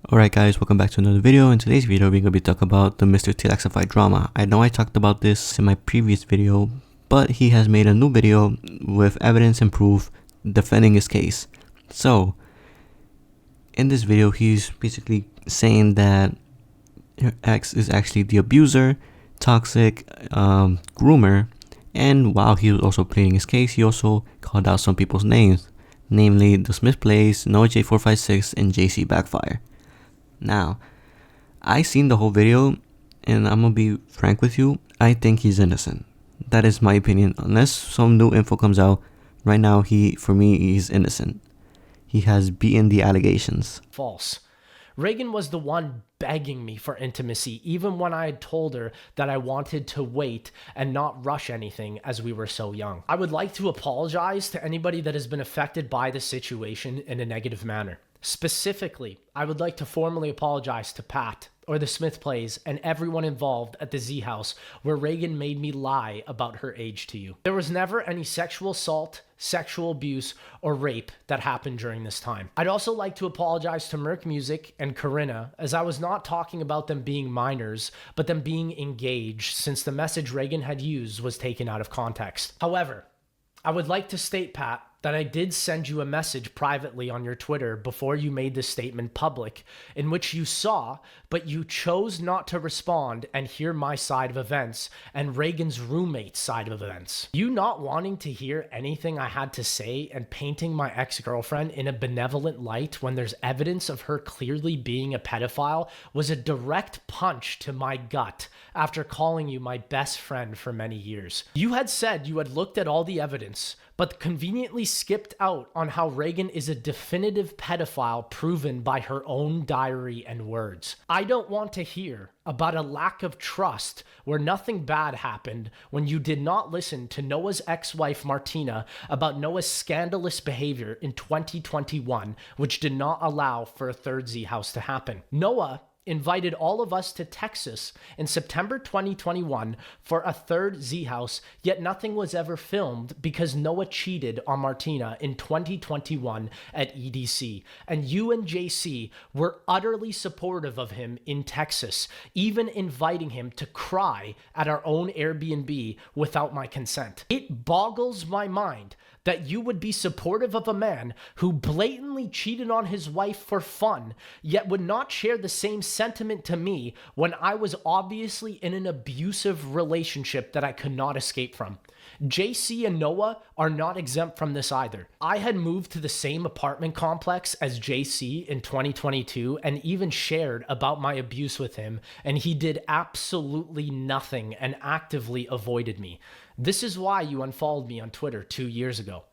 Alright guys, welcome back to another video. In today's video, we're going to be talking about the MrTLexify drama. I know I talked about this in my previous video, but he has made a new video with evidence and proof defending his case. So, in this video, he's basically saying that her ex is actually the abuser, toxic, groomer, and while he was also pleading his case, he also called out some people's names, namely the Smith Plays, NoahJ456, and JC Backfire. Now, I seen the whole video, and I'm gonna be frank with you, I think he's innocent. That is my opinion. Unless some new info comes out, right now, for me, he's innocent. He has beaten the allegations. False. Reagan was the one begging me for intimacy, even when I had told her that I wanted to wait and not rush anything as we were so young. I would like to apologize to anybody that has been affected by the situation in a negative manner. Specifically, I would like to formally apologize to Pat, or the Smith Plays, and everyone involved at the Z House where Reagan made me lie about her age to you. There was never any sexual assault, sexual abuse, or rape that happened during this time. I'd also like to apologize to Merc Music and Corinna, as I was not talking about them being minors, but them being engaged, since the message Reagan had used was taken out of context. However, I would like to state, Pat, that I did send you a message privately on your Twitter before you made this statement public, in which you saw, but you chose not to respond and hear my side of events and Reagan's roommate's side of events. You not wanting to hear anything I had to say and painting my ex-girlfriend in a benevolent light when there's evidence of her clearly being a pedophile was a direct punch to my gut after calling you my best friend for many years. You had said you had looked at all the evidence, but conveniently skipped out on how Reagan is a definitive pedophile proven by her own diary and words. I don't want to hear about a lack of trust where nothing bad happened when you did not listen to Noah's ex-wife Martina about Noah's scandalous behavior in 2021, which did not allow for a third Z House to happen. Noah invited all of us to Texas in September 2021 for a third Z House, yet nothing was ever filmed because Noah cheated on Martina in 2021 at EDC. And you and JC were utterly supportive of him in Texas, even inviting him to cry at our own Airbnb without my consent. It boggles my mind that you would be supportive of a man who blatantly cheated on his wife for fun, yet would not share the same sentiment to me when I was obviously in an abusive relationship that I could not escape from. JC and Noah are not exempt from this either. I had moved to the same apartment complex as JC in 2022 and even shared about my abuse with him, and he did absolutely nothing and actively avoided me. This is why you unfollowed me on Twitter 2 years ago.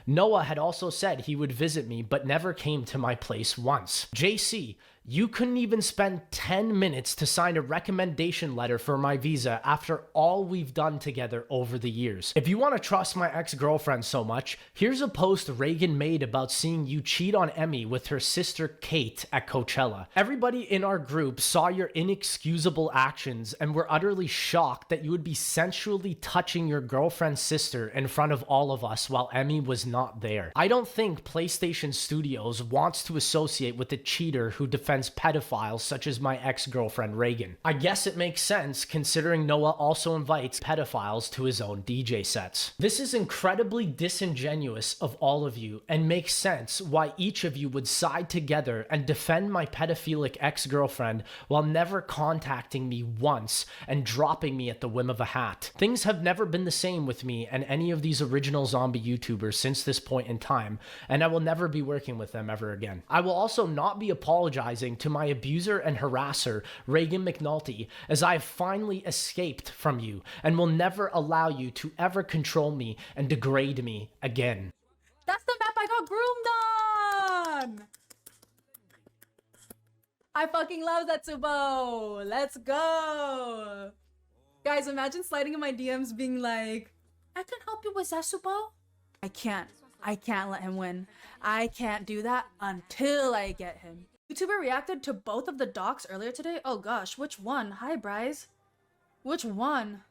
Noah had also said he would visit me, but never came to my place once. JC, you couldn't even spend 10 minutes to sign a recommendation letter for my visa after all we've done together over the years. If you want to trust my ex-girlfriend so much, here's a post Reagan made about seeing you cheat on Emmy with her sister Kate at Coachella. Everybody in our group saw your inexcusable actions and were utterly shocked that you would be sensually touching your girlfriend's sister in front of all of us while Emmy was not there. I don't think PlayStation Studios wants to associate with a cheater who defends pedophiles such as my ex-girlfriend Reagan. I guess it makes sense considering Noah also invites pedophiles to his own DJ sets. This is incredibly disingenuous of all of you and makes sense why each of you would side together and defend my pedophilic ex-girlfriend while never contacting me once and dropping me at the whim of a hat. Things have never been the same with me and any of these original zombie YouTubers since this point in time, and I will never be working with them ever again. I will also not be apologizing to my abuser and harasser, Reagan McNulty, as I have finally escaped from you and will never allow you to ever control me and degrade me again. That's the map I got groomed on! I fucking love Zetsubo! Let's go! Guys, imagine sliding in my DMs being like, I can help you with Zetsubo? I can't let him win. I can't do that until I get him. YouTuber reacted to both of the docs earlier today? Oh gosh, which one? Hi, Bryce. Which one?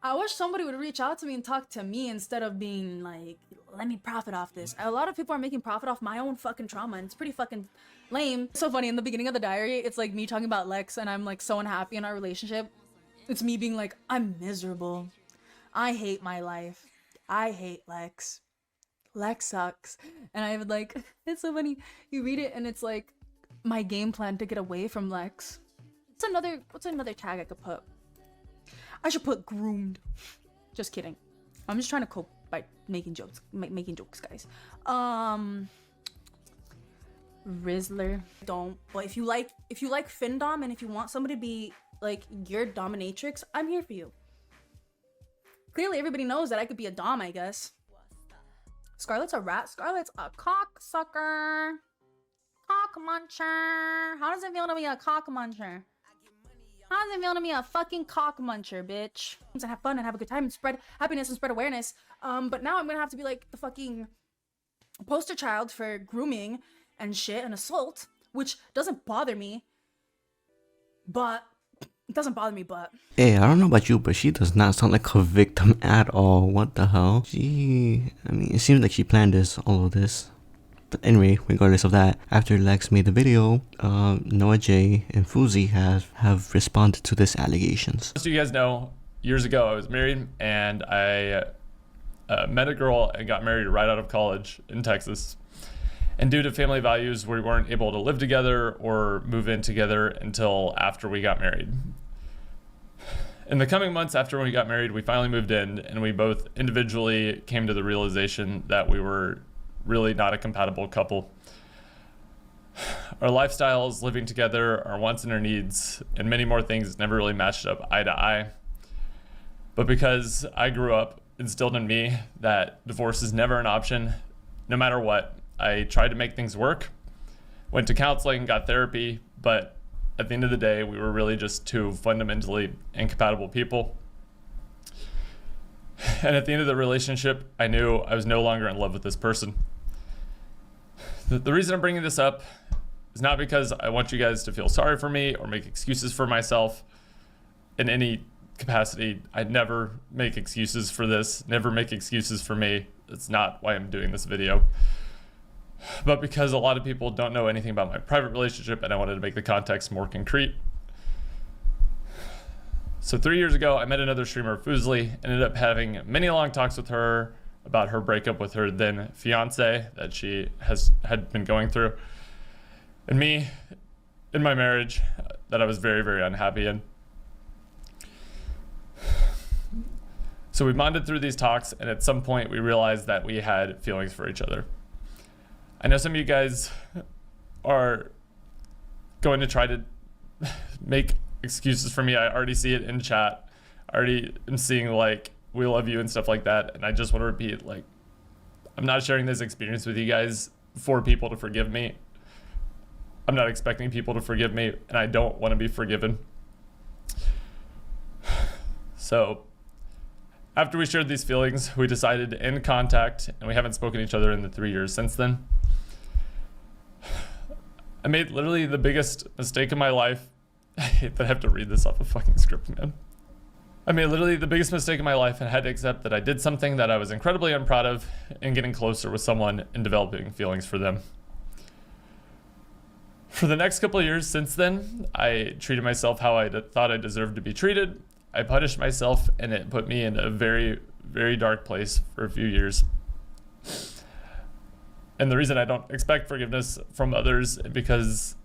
I wish somebody would reach out to me and talk to me instead of being like, let me profit off this. A lot of people are making profit off my own fucking trauma, and it's pretty fucking lame. So funny, in the beginning of the diary, it's like me talking about Lex, and I'm like so unhappy in our relationship. It's me being like, I'm miserable. I hate my life. I hate Lex. Lex sucks. And I would like, it's so funny. You read it and it's like my game plan to get away from Lex. What's another tag I could put? I should put groomed. Just kidding. I'm just trying to cope by making jokes, guys. Rizzler. Don't. But if you like Findom and if you want somebody to be like your dominatrix, I'm here for you. Clearly everybody knows that I could be a dom, I guess. Scarlett's a rat. Scarlett's a cocksucker. Cock muncher. How does it feel to be a cock muncher? How does it feel to be a fucking cock muncher, bitch? To have fun and have a good time and spread happiness and spread awareness. But now I'm gonna have to be like the fucking poster child for grooming and shit and assault, which doesn't bother me. But it doesn't bother me, but Hey, I don't know about you, but she does not sound like a victim at all. What the hell? I mean, it seems like she planned all of this. But anyway, regardless of that, after Lex made the video, NoahJ and Fuslie have responded to this allegations. Most of you guys know, years ago I was married, and I met a girl and got married right out of college in Texas. And due to family values, we weren't able to live together or move in together until after we got married. In the coming months after we got married, we finally moved in, and we both individually came to the realization that we were really not a compatible couple. Our lifestyles, living together, our wants and our needs, and many more things never really matched up eye to eye. But because I grew up instilled in me that divorce is never an option, no matter what, I tried to make things work, went to counseling, got therapy, but at the end of the day, we were really just two fundamentally incompatible people. And at the end of the relationship, I knew I was no longer in love with this person. The reason I'm bringing this up is not because I want you guys to feel sorry for me or make excuses for myself in any capacity. I'd never make excuses for this, never make excuses for me. That's not why I'm doing this video. But because a lot of people don't know anything about my private relationship, and I wanted to make the context more concrete. So 3 years ago, I met another streamer, Fuslie, and ended up having many long talks with her about her breakup with her then fiance that she had been going through, and me in my marriage that I was very, very unhappy in. So we bonded through these talks, and at some point we realized that we had feelings for each other. I know some of you guys are going to try to make excuses for me. I already see it in chat. I already am seeing like, we love you and stuff like that. And I just want to repeat, like, I'm not sharing this experience with you guys for people to forgive me. I'm not expecting people to forgive me, and I don't want to be forgiven. So after we shared these feelings, we decided to end contact, and we haven't spoken to each other in the 3 years since then. I made literally the biggest mistake of my life. I hate that I have to read this off a fucking script, man. I made literally the biggest mistake of my life and had to accept that I did something that I was incredibly unproud of in getting closer with someone and developing feelings for them. For the next couple of years since then, I treated myself how I thought I deserved to be treated. I punished myself, and it put me in a very, very dark place for a few years. And the reason I don't expect forgiveness from others is because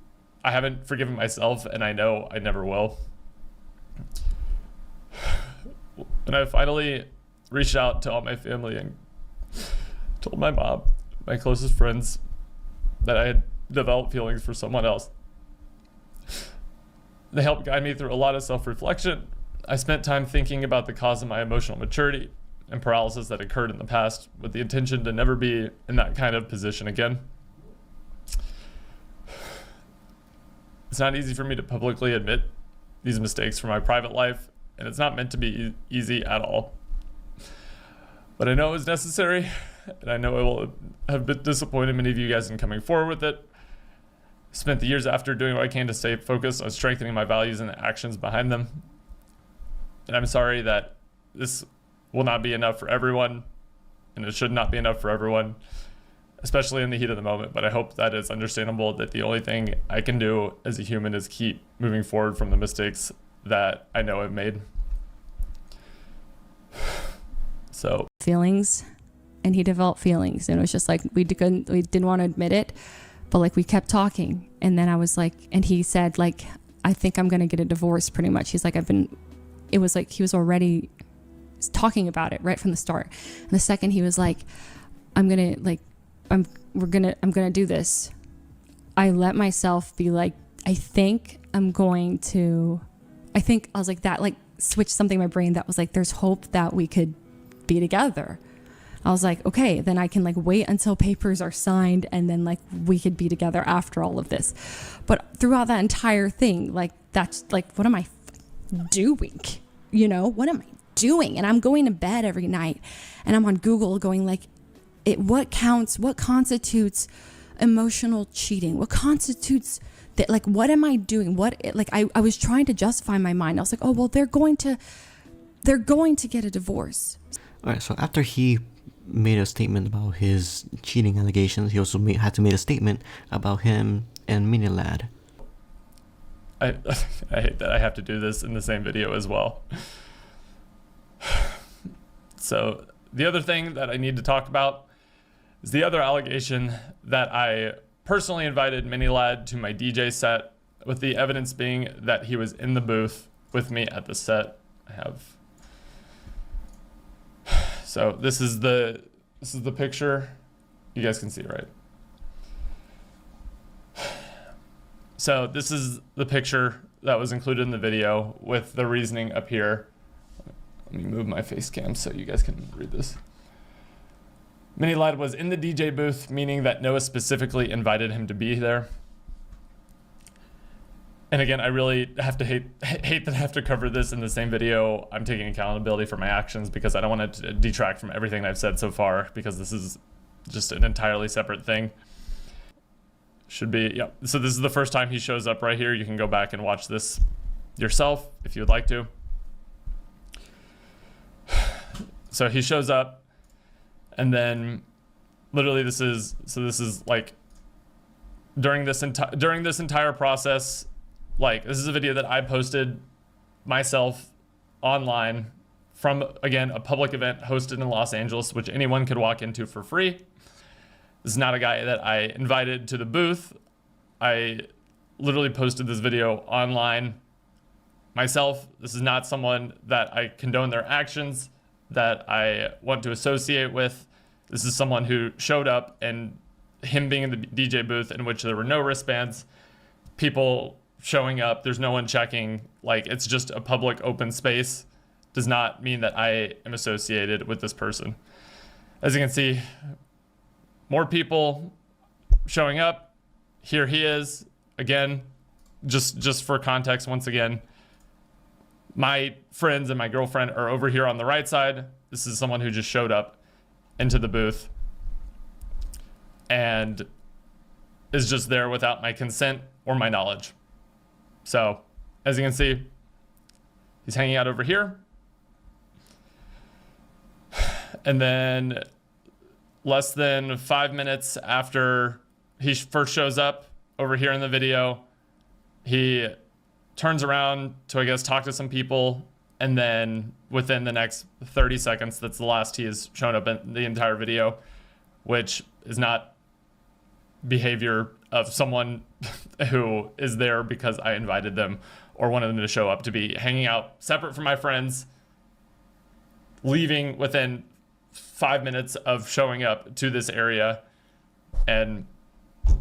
I haven't forgiven myself, and I know I never will. When I finally reached out to all my family and told my mom, my closest friends, that I had developed feelings for someone else, they helped guide me through a lot of self-reflection. I spent time thinking about the cause of my emotional maturity and paralysis that occurred in the past, with the intention to never be in that kind of position again. It's not easy for me to publicly admit these mistakes from my private life, and it's not meant to be easy at all. But I know it was necessary, and I know I will have been disappointed many of you guys in coming forward with it. I spent the years after doing what I can to stay focused on strengthening my values and the actions behind them. And I'm sorry that this will not be enough for everyone, and it should not be enough for everyone, especially in the heat of the moment. But I hope that it's understandable that the only thing I can do as a human is keep moving forward from the mistakes that I know I've made. So feelings, and he developed feelings, and it was just like we didn't want to admit it, but like we kept talking. And then I was like, and he said like, I think I'm gonna get a divorce, pretty much. He's like, it was like he was already talking about it right from the start. And the second he was like, I'm gonna do this, I let myself be like, I was like, that like switched something in my brain that was like, there's hope that we could be together. I was like, okay, then I can like wait until papers are signed, and then like we could be together after all of this. But throughout that entire thing, like that's like, what am I doing? You know, what am I doing? And I'm going to bed every night and I'm on Google going like, what constitutes emotional cheating? What constitutes that? Like, what am I doing? I was trying to justify my mind. I was like, oh, well, they're going to get a divorce. All right, so after he made a statement about his cheating allegations, he also had to make a statement about him and MrTLad. I hate that I have to do this in the same video as well. So the other thing that I need to talk about is the other allegation that I personally invited MrTLad to my DJ set, with the evidence being that he was in the booth with me at the set. So this is the picture. You guys can see, right? So this is the picture that was included in the video with the reasoning up here. Let me move my face cam so you guys can read this. MrTLad was in the DJ booth, meaning that Noah specifically invited him to be there. And again, I really have to hate that I have to cover this in the same video. I'm taking accountability for my actions because I don't want to detract from everything I've said so far, because this is just an entirely separate thing. Should be, yeah. So this is the first time he shows up right here. You can go back and watch this yourself if you would like to. So he shows up, and then literally this is like during this entire process. Like, this is a video that I posted myself online from, again, a public event hosted in Los Angeles, which anyone could walk into for free. This is not a guy that I invited to the booth. I literally posted this video online myself. This is not someone that I condone their actions, that I want to associate with. This is someone who showed up, and him being in the DJ booth in which there were no wristbands, people showing up, there's no one checking, like it's just a public open space, does not mean that I am associated with this person. As you can see, more people showing up. Here he is again. Just for context, once again, my friends and my girlfriend are over here on the right side. This is someone who just showed up into the booth and is just there without my consent or my knowledge. So, as you can see, he's hanging out over here. And then less than 5 minutes after he first shows up over here in the video, he turns around to, I guess, talk to some people. And then within the next 30 seconds, that's the last he has shown up in the entire video, which is not behavior of someone who is there because I invited them or wanted them to show up, to be hanging out separate from my friends, leaving within 5 minutes of showing up to this area. And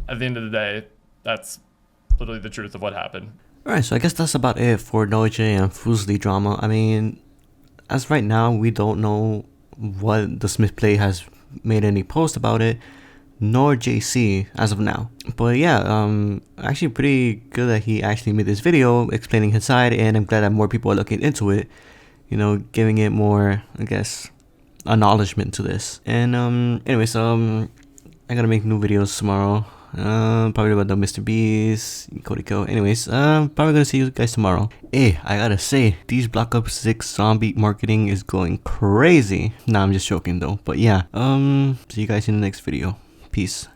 at the end of the day, that's literally the truth of what happened. Alright, so I guess that's about it for NoahJ and Fuslie drama. I mean, as right now, we don't know what the Smith Play has made any post about it, nor JC as of now. But yeah, actually pretty good that he actually made this video explaining his side, and I'm glad that more people are looking into it, you know, giving it more, I guess, acknowledgement to this. And anyways, I gotta make new videos tomorrow. Probably about the Mr. Beast, Cody Co. Anyways, probably gonna see you guys tomorrow. Hey, I gotta say, these Black Ops 6 zombie marketing is going crazy. Nah, I'm just joking though. But yeah, see you guys in the next video. Peace.